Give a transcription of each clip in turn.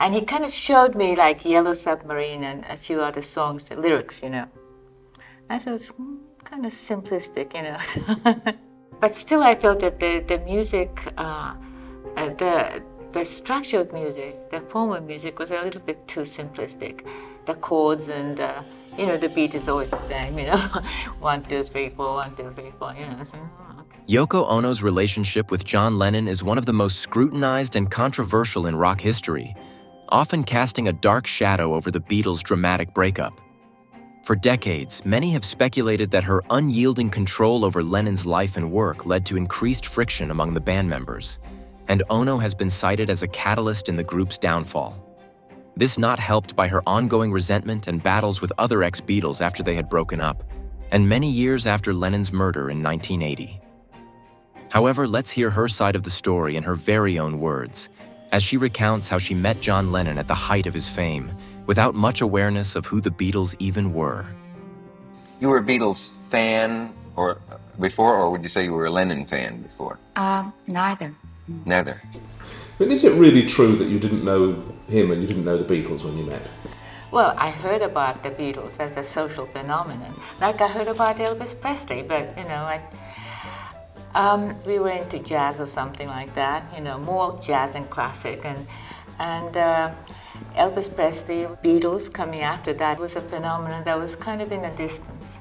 And he kind of showed me like Yellow Submarine and a few other songs, the lyrics, you know. And so it's kind of simplistic, you know. But still I felt that the music, the structure of music, the form of music was a little bit too simplistic. The chords and, you know, the beat is always the same, you know. 1, 2, 3, 4, 1, 2, 3, 4, you know. So, okay. Yoko Ono's relationship with John Lennon is one of the most scrutinized and controversial in rock history, often casting a dark shadow over the Beatles' dramatic breakup. For decades, many have speculated that her unyielding control over Lennon's life and work led to increased friction among the band members, and Ono has been cited as a catalyst in the group's downfall. This not helped by her ongoing resentment and battles with other ex-Beatles after they had broken up, and many years after Lennon's murder in 1980. However, let's hear her side of the story in her very own words, as she recounts how she met John Lennon at the height of his fame, without much awareness of who the Beatles even were. You were a Beatles fan before, or would you say you were a Lennon fan before? Neither. Neither. But is it really true that you didn't know him and you didn't know the Beatles when you met? Well, I heard about the Beatles as a social phenomenon, like I heard about Elvis Presley, but, you know, we were into jazz or something like that, you know, more jazz and classic, and Elvis Presley, Beatles coming after that was a phenomenon that was kind of in the distance.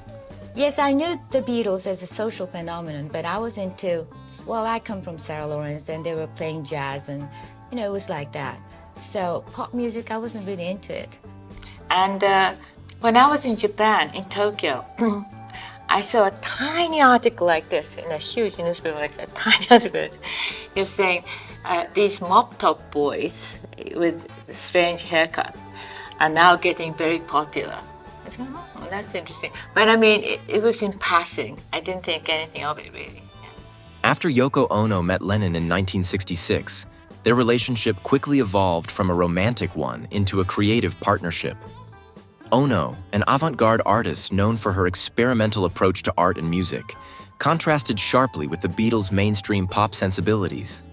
Yes, I knew the Beatles as a social phenomenon, but I was into, well, I come from Sarah Lawrence, and they were playing jazz, and, you know, it was like that. So pop music, I wasn't really into it. And when I was in Japan, in Tokyo, I saw a tiny article like this in a huge newspaper, like a tiny article. You're saying these mop top boys with the strange haircut are now getting very popular. I said, oh, that's interesting. But I mean, it was in passing. I didn't think anything of it, really. After Yoko Ono met Lennon in 1966, their relationship quickly evolved from a romantic one into a creative partnership. Ono, an avant-garde artist known for her experimental approach to art and music, contrasted sharply with the Beatles' mainstream pop sensibilities.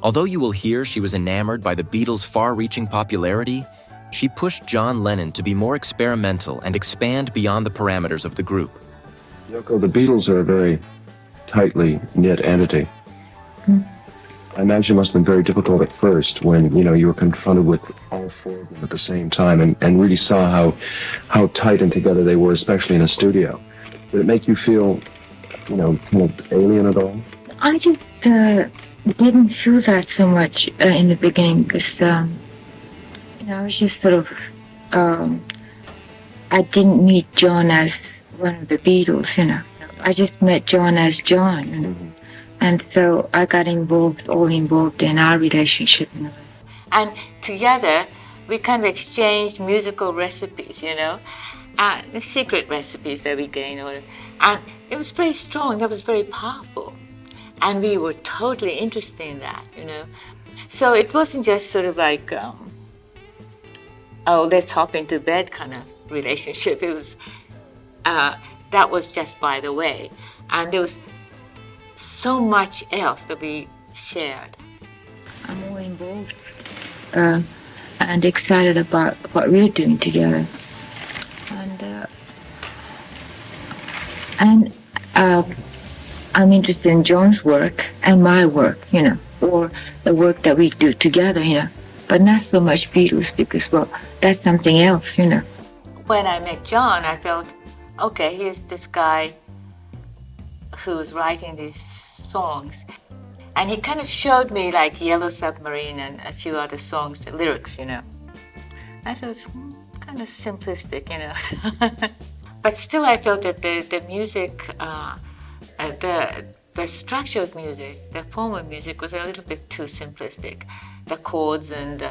Although you will hear she was enamored by the Beatles' far-reaching popularity, she pushed John Lennon to be more experimental and expand beyond the parameters of the group. Yoko, the Beatles are a very tightly knit entity. I imagine it must have been very difficult at first when, you know, you were confronted with all four of them at the same time and really saw how tight and together they were, especially in a studio. Did it make you feel, you know, kind of alien at all? I just didn't feel that so much in the beginning because, you know, I was just sort of, I didn't meet John as one of the Beatles, you know. I just met John as John, you know. Mm-hmm. And so I got all involved in our relationship. You know. And together, we kind of exchanged musical recipes, you know, the secret recipes that we gained. And it was very strong, that was very powerful. And we were totally interested in that, you know. So it wasn't just sort of like, oh, let's hop into bed kind of relationship. It was, that was just by the way. And there was so much else that we shared. I'm more involved and excited about what we're doing together. And I'm interested in John's work and my work, you know, or the work that we do together, you know, but not so much Beatles because, well, that's something else, you know. When I met John, I felt, okay, here's this guy who's writing these songs. And he kind of showed me like Yellow Submarine and a few other songs, the lyrics, you know. I thought it's kind of simplistic, you know. But still I felt that the music, the structure of music, the form of music was a little bit too simplistic. The chords and,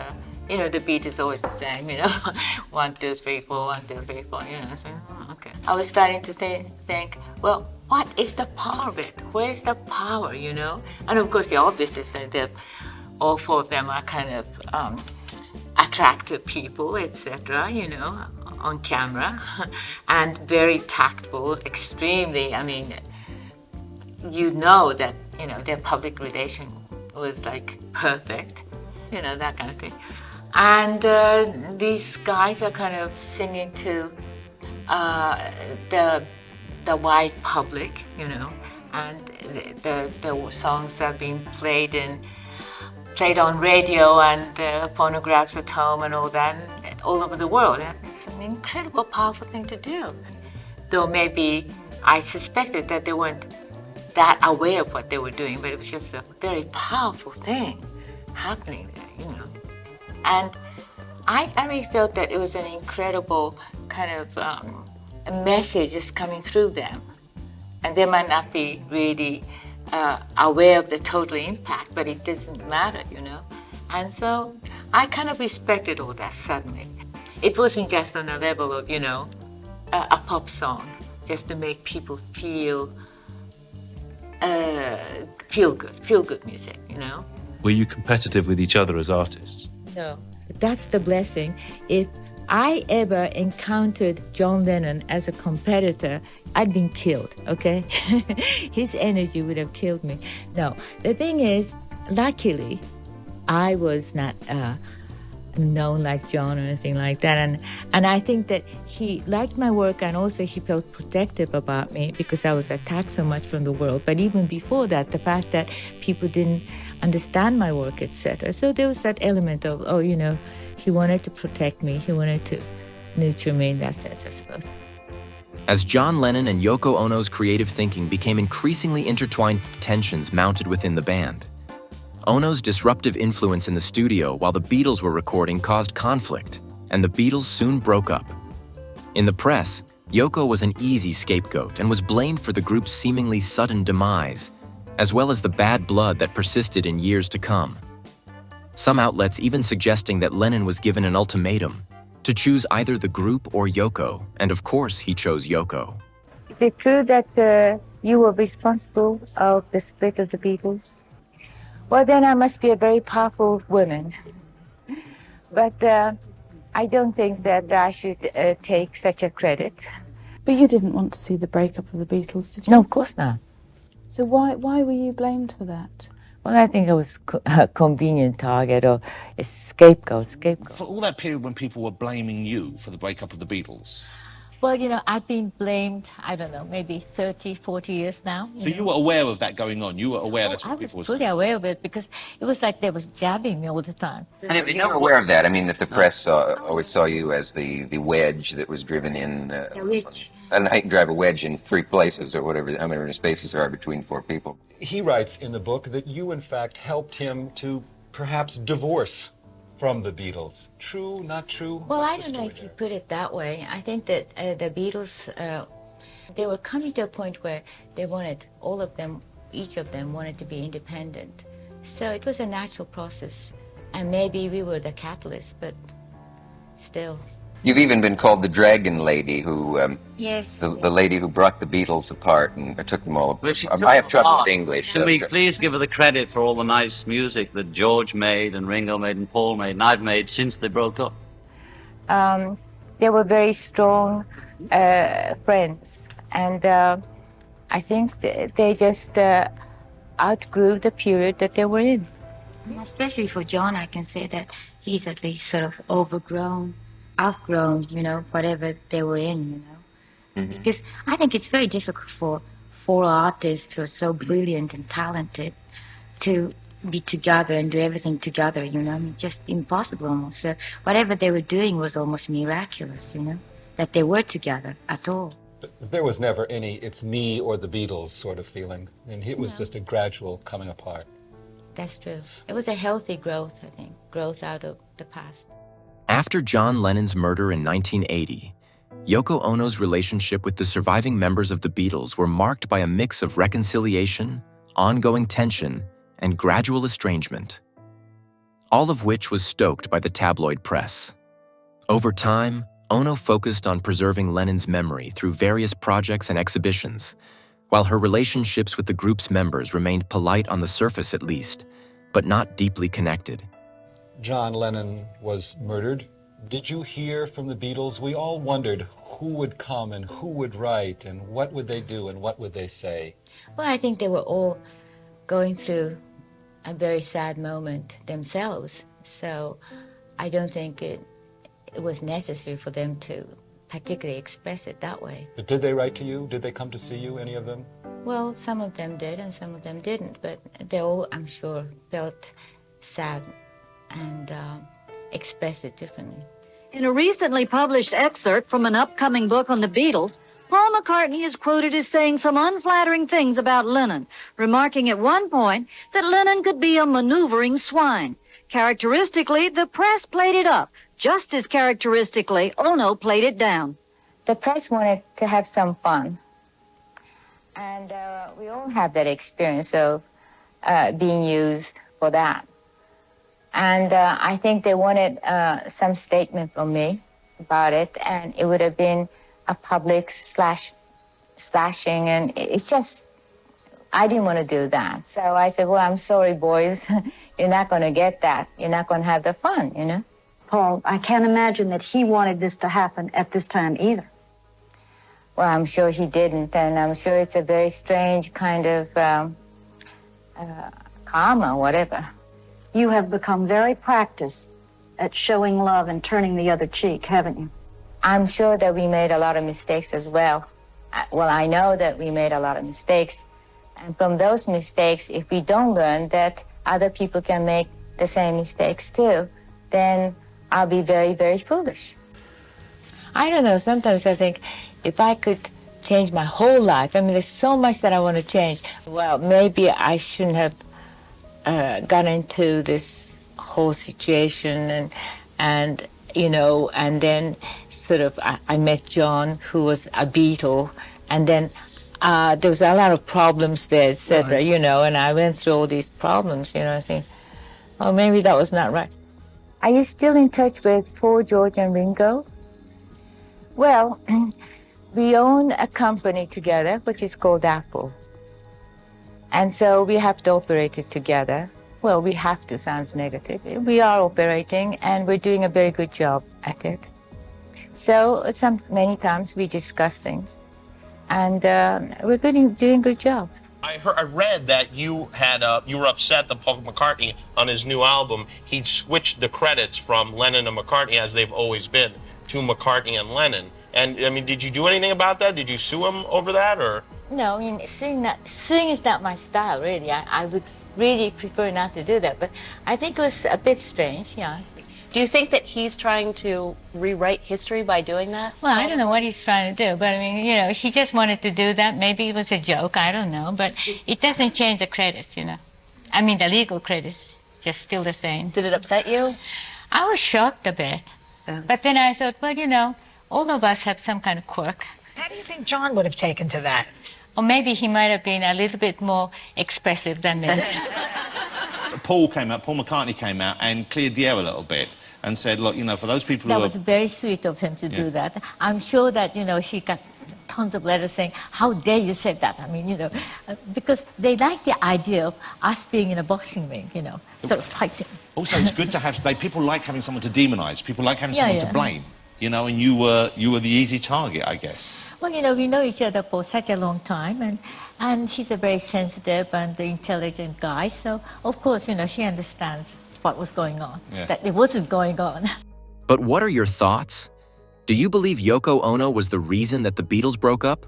you know, the beat is always the same, you know. 1, 2, 3, 4, 1, 2, 3, 4, you know. So, okay. I was starting to think, well, what is the power of it? Where is the power, you know? And of course, the obvious is that all four of them are kind of attractive people, etc., you know, on camera, and very tactful, extremely, I mean, you know that, you know, their public relation was like perfect, you know, that kind of thing. And these guys are kind of singing to the wide public, you know, and the songs are being played on radio and phonographs at home and all that, and all over the world. And it's an incredible, powerful thing to do. Though maybe I suspected that they weren't that aware of what they were doing, but it was just a very powerful thing happening there, you know. And I really felt that it was an incredible kind of a message just coming through them. And they might not be really aware of the total impact, but it doesn't matter, you know. And so I kind of respected all that suddenly. It wasn't just on the level of, you know, a pop song, just to make people feel good music, you know. Were you competitive with each other as artists? No, that's the blessing. If I ever encountered John Lennon as a competitor, I'd been killed, okay? His energy would have killed me. No, the thing is, luckily, I was not known like John or anything like that. And I think that he liked my work, and also he felt protective about me because I was attacked so much from the world. But even before that, the fact that people didn't understand my work, etc. So there was that element of, oh, you know, he wanted to protect me. He wanted to nurture me in that sense, I suppose. As John Lennon and Yoko Ono's creative thinking became increasingly intertwined with tensions mounted within the band, Ono's disruptive influence in the studio while the Beatles were recording caused conflict, and the Beatles soon broke up. In the press, Yoko was an easy scapegoat and was blamed for the group's seemingly sudden demise, as well as the bad blood that persisted in years to come. Some outlets even suggesting that Lennon was given an ultimatum to choose either the group or Yoko, and of course he chose Yoko. Is it true that you were responsible of the split of the Beatles? Well, then I must be a very powerful woman. But I don't think that I should take such a credit. But you didn't want to see the breakup of the Beatles, did you? No, of course not. So why were you blamed for that? Well, I think I was a convenient target or a scapegoat. For all that period when people were blaming you for the breakup of the Beatles? Well, you know, I've been blamed, I don't know, maybe 30, 40 years now. So you were aware of that going on? You were aware that's what I was people were fully saying? aware of it because it was like they was jabbing me all the time. And you were aware of that. I mean, that the press always saw you as the wedge that was driven in. The witch. And I can drive a wedge in 3 places or whatever, how many spaces there are between 4 people. He writes in the book that you, in fact, helped him to perhaps divorce from the Beatles. True, not true? Well, What's I the don't know story if you there? put it that way. I think that the Beatles, they were coming to a point where they wanted, all of them, each of them wanted to be independent. So it was a natural process. And maybe we were the catalyst, but still. You've even been called the Dragon Lady, who Yes. the lady who brought the Beatles apart and took them all Well, she apart. took I have them trouble apart. with English. Can we please give her the credit for all the nice music that George made and Ringo made and Paul made and I've made since they broke up? They were very strong friends. And I think they just outgrew the period that they were in. Especially for John, I can say that he's at least sort of outgrown, you know, whatever they were in, you know. Mm-hmm. Because I think it's very difficult for 4 artists who are so brilliant and talented to be together and do everything together, you know. I mean, just impossible almost. So whatever they were doing was almost miraculous, you know, that they were together at all. But there was never any "it's me or the Beatles" sort of feeling. And it was just a gradual coming apart. That's true. It was a healthy growth, I think, growth out of the past. After John Lennon's murder in 1980, Yoko Ono's relationship with the surviving members of the Beatles were marked by a mix of reconciliation, ongoing tension, and gradual estrangement, all of which was stoked by the tabloid press. Over time, Ono focused on preserving Lennon's memory through various projects and exhibitions, while her relationships with the group's members remained polite on the surface at least, but not deeply connected. John Lennon was murdered. Did you hear from the Beatles? We all wondered who would come and who would write and what would they do and what would they say. Well, I think they were all going through a very sad moment themselves. So I don't think it was necessary for them to particularly express it that way. But did they write to you? Did they come to see you, any of them? Well, some of them did and some of them didn't, but they all, I'm sure, felt sad and expressed it differently. In a recently published excerpt from an upcoming book on the Beatles, Paul McCartney is quoted as saying some unflattering things about Lennon, remarking at one point that Lennon could be a maneuvering swine. Characteristically, the press played it up. Just as characteristically, Ono played it down. The press wanted to have some fun. And we all have that experience of being used for that. And I think they wanted some statement from me about it, and it would have been a public slashing, and it's just, I didn't want to do that. So I said, well, I'm sorry, boys. You're not going to get that. You're not going to have the fun, you know? Paul, I can't imagine that he wanted this to happen at this time either. Well, I'm sure he didn't, and I'm sure it's a very strange kind of karma, whatever. You have become very practiced at showing love and turning the other cheek, haven't you? I'm sure that we made a lot of mistakes as well. Well, I know that we made a lot of mistakes. And from those mistakes, if we don't learn that other people can make the same mistakes too, then I'll be very, very foolish. I don't know, sometimes I think if I could change my whole life, I mean, there's so much that I want to change. Well, maybe I shouldn't have got into this whole situation and you know, and then sort of I met John, who was a Beatle, and then there was a lot of problems there, etc., you know, and I went through all these problems, you know, I think, oh, maybe that was not right. Are you still in touch with Paul, George, and Ringo? Well, we own a company together, which is called Apple. And so we have to operate it together. Well, we have to sounds negative. We are operating, and we're doing a very good job at it. So many times we discuss things, and we're doing a good job. I read that you were upset that Paul McCartney, on his new album, he'd switched the credits from Lennon and McCartney, as they've always been, to McCartney and Lennon. And I mean, did you do anything about that? Did you sue him over that, or? No, I mean, suing is not my style, really. I would really prefer not to do that, but I think it was a bit strange, yeah. Do you think that he's trying to rewrite history by doing that? Well, I don't know what he's trying to do, but I mean, you know, he just wanted to do that. Maybe it was a joke, I don't know, but it doesn't change the credits, you know. I mean, the legal credits, just still the same. Did it upset you? I was shocked a bit, but then I thought, well, you know, all of us have some kind of quirk. How do you think John would have taken to that? Or maybe he might have been a little bit more expressive than me. Paul McCartney came out and cleared the air a little bit and said, look, you know, for those people that who was very sweet of him to do that. I'm sure that, you know, she got tons of letters saying, how dare you say that? I mean, you know, because they like the idea of us being in a boxing ring, you know, sort of fighting. Also, it's good to have, people like having someone to demonize, people like having someone to blame, you know, and you were the easy target, I guess. Well, you know, we know each other for such a long time, and she's a very sensitive and intelligent guy, so of course, you know, she understands what was going on, that it wasn't going on. But what are your thoughts? Do you believe Yoko Ono was the reason that the Beatles broke up?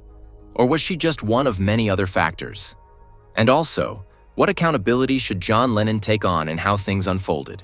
Or was she just one of many other factors? And also, what accountability should John Lennon take on in how things unfolded?